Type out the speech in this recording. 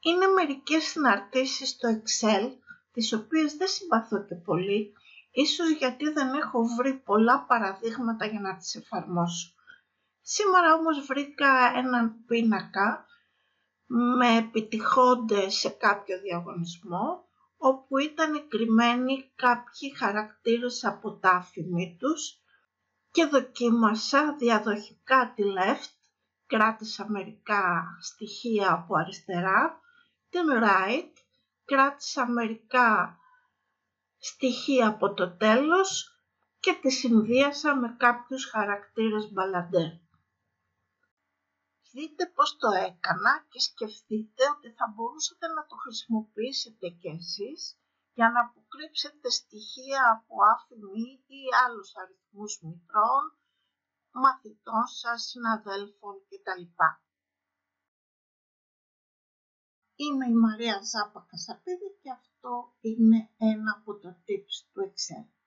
Είναι μερικές συναρτήσεις στο Excel, τις οποίες δεν συμπαθώ και πολύ, ίσως γιατί δεν έχω βρει πολλά παραδείγματα για να τις εφαρμόσω. Σήμερα όμως βρήκα έναν πίνακα με επιτυχόντες σε κάποιο διαγωνισμό, όπου ήταν κρυμμένοι κάποιοι χαρακτήρες από τα αφημί τους και δοκίμασα διαδοχικά τη left, κράτησα μερικά στοιχεία από αριστερά, την right, κράτησα μερικά στοιχεία από το τέλος και τη συνδύασα με κάποιους χαρακτήρες μπαλαντέ. Δείτε πώς το έκανα και σκεφτείτε ότι θα μπορούσατε να το χρησιμοποιήσετε κι εσείς για να αποκρύψετε στοιχεία από άφημη ή άλλους αριθμούς μητρών, μαθητών σας, συναδέλφων κτλ. Είμαι η Μαρία Ζάπα Κασαπίδη και αυτό είναι ένα από τα tips του Excel.